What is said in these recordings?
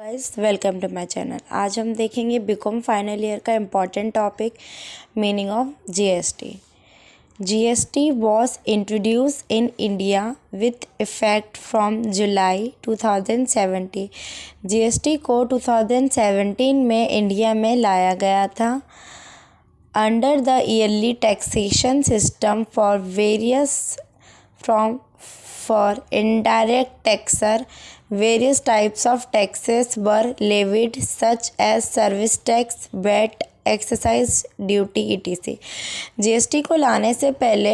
Guys, welcome to my channel. आज हम देखेंगे बीकॉम फाइनल ईयर का important topic meaning of GST. GST was introduce in India with effect from July 2017। GST को 2017 में India में लाया गया था। Under the earlier taxation system for various for indirect taxer, various types of taxes were levied such as service tax, VAT, excise duty etc. GST को लाने से पहले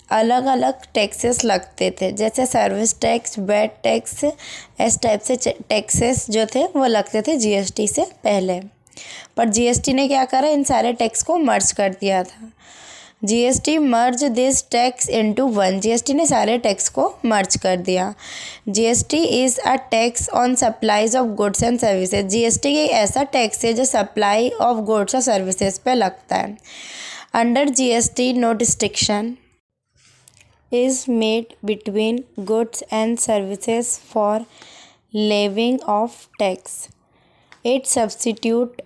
अलग अलग टैक्सेस लगते थे, जैसे सर्विस टैक्स, वैट टैक्स, इस टाइप से टैक्सेस जो थे वो लगते थे जीएसटी से पहले। पर जीएसटी ने क्या करा, इन सारे टैक्स को मर्ज कर दिया था। GST merge this tax into one. GST ने सारे टैक्स को मर्ज कर दिया। GST is a tax on supplies of goods and services. GST एक ऐसा टैक्स है जो सप्लाई ऑफ गुड्स और सर्विसेज पे लगता है। Under GST no distinction is made between goods and services for levying of tax. It substitute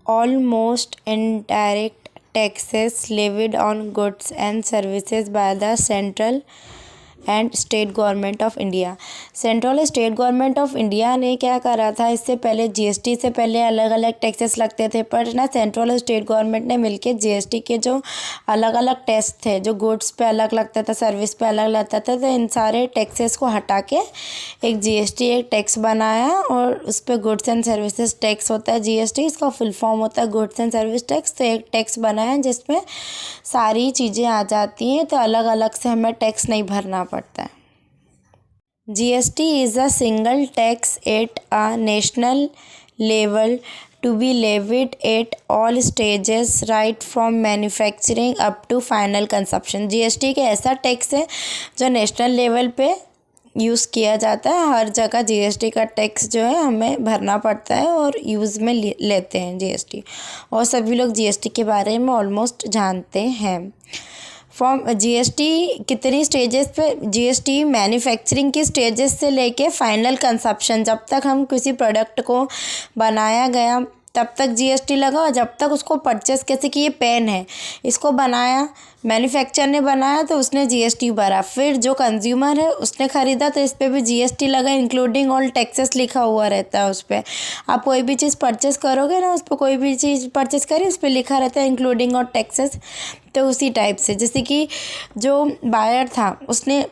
almost indirect taxes levied on goods and services by the central and state government of India. Central और state government of India ने क्या करा था, इससे पहले GST से पहले अलग अलग टैक्सेस लगते थे, पर ना सेंट्रल और स्टेट गवर्नमेंट ने मिलके जीएसटी के जो अलग अलग टैक्स थे, जो गुड्स पे अलग लगता था, सर्विस पे अलग लगता था, तो इन सारे टैक्सेस को हटा के एक जीएसटी एक टैक्स बनाया और उस पर गुड्स एंड सर्विसेज टैक्स होता है जीएसटी। इसका फुल फॉर्म होता है गुड्स एंड सर्विस टैक्स। तो एक टैक्स बनाया जिसमें सारी चीज़ें आ जाती हैं, तो अलग अलग से हमें टैक्स नहीं भरना पड़ता है। GST is a single tax at a national level to be levied at all stages right from manufacturing up to final consumption. GST एक ऐसा टैक्स है जो नेशनल लेवल पे यूज़ किया जाता है। हर जगह जीएसटी का टैक्स जो है हमें भरना पड़ता है और यूज़ में लेते हैं जीएसटी, और सभी लोग जीएसटी के बारे में ऑलमोस्ट जानते हैं। जीएसटी कितनी स्टेजेस पे, जीएसटी मैन्युफैक्चरिंग की स्टेजेस से लेके फाइनल कंजप्शन, जब तक हम किसी प्रोडक्ट को बनाया गया तब तक जीएसटी लगा, और जब तक उसको परचेस, कैसे कि ये पेन है, इसको बनाया, मैन्युफैक्चर ने बनाया तो उसने जीएसटी भरा, फिर जो कंज्यूमर है उसने ख़रीदा तो इस पर भी जीएसटी लगा, इंक्लूडिंग ऑल टैक्सेस लिखा हुआ रहता है उस पर। आप कोई भी चीज़ परचेस करोगे ना, उस पर कोई भी चीज़ परचेस करी उस पर लिखा रहता है इंक्लूडिंग ऑल टैक्सेस। तो उसी टाइप से जैसे कि जो बायर था उसने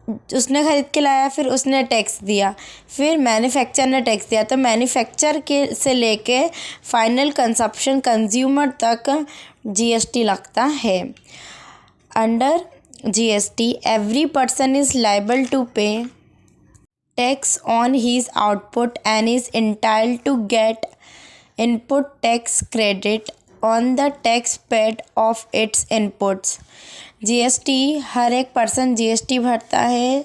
ख़रीद के लाया, फिर उसने टैक्स दिया, फिर मैन्युफैक्चर ने टैक्स दिया, तो मैन्युफैक्चर के से लेके फाइनल कंजप्शन कंज्यूमर तक जीएसटी लगता है। Under GST every person is liable to pay tax on his output and is entitled to get input tax credit on the tax paid of its inputs. GST हर एक person GST भरता है,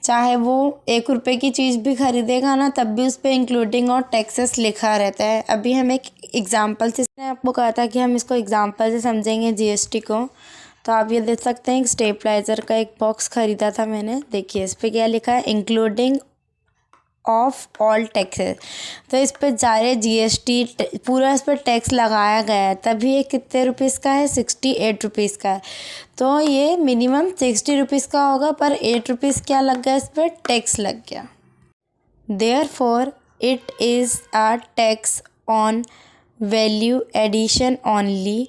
चाहे वो 1 रुपये की चीज़ भी खरीदेगा ना तब भी उस पर इंक्लूडिंग और टैक्सेस लिखा रहता है। अभी हम एक एग्जांपल से, आपको कहा था कि हम इसको एग्जांपल से समझेंगे जीएसटी को, तो आप ये देख सकते हैं। एक स्टेपलाइज़र का एक बॉक्स ख़रीदा था मैंने, देखिए इस पर क्या लिखा है, इंक्लूडिंग ऑफ ऑल टैक्सेस। तो इस पर सारे जीएसटी पूरा इस पर टैक्स लगाया गया है, तभी ये कितने रुपीस का है, 68 रुपीज़ का है। तो ये मिनिमम 60 रुपीज़ का होगा, पर 8 रुपीज़ क्या लग गया, इस पर टैक्स लग गया। Therefore it is a tax on value addition only.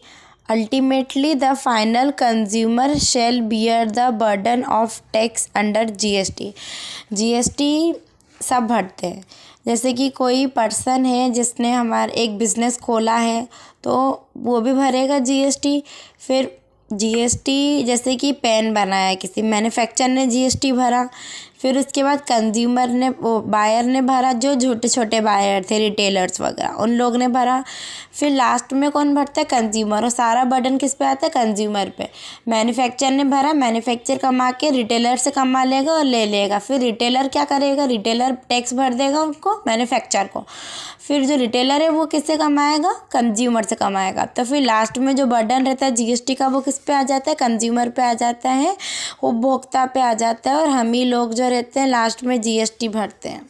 Ultimately the final consumer shall bear the burden of tax under GST. GST सब भरते हैं, जैसे कि कोई पर्सन है जिसने हमारा एक बिज़नेस खोला है तो वो भी भरेगा जीएसटी। फिर जीएसटी जैसे कि पेन बनाया किसी, मैन्युफैक्चर ने जीएसटी भरा, फिर उसके बाद कंज्यूमर ने, वो बायर ने भरा, जो छोटे छोटे बायर थे, रिटेलर्स वगैरह, उन लोग ने भरा। फिर लास्ट में कौन भरता है, कंज्यूमर, और सारा बर्डन किस पे आता है, कंज्यूमर पे। मैन्युफैक्चर ने भरा, मैन्युफैक्चर कमा के रिटेलर से कमा लेगा और ले लेगा, फिर रिटेलर क्या करेगा, रिटेलर टैक्स भर देगा उनको, मैन्युफैक्चर को। फिर जो रिटेलर है वो किससे कमाएगा, कंज्यूमर से कमाएगा। तो फिर लास्ट में जो बर्डन रहता है जीएसटी का वो किस पे आ जाता है, कंज्यूमर पे आ जाता है, उपभोक्ता पे आ जाता है, और हम ही लोग जो रहते हैं लास्ट में जीएसटी भरते हैं।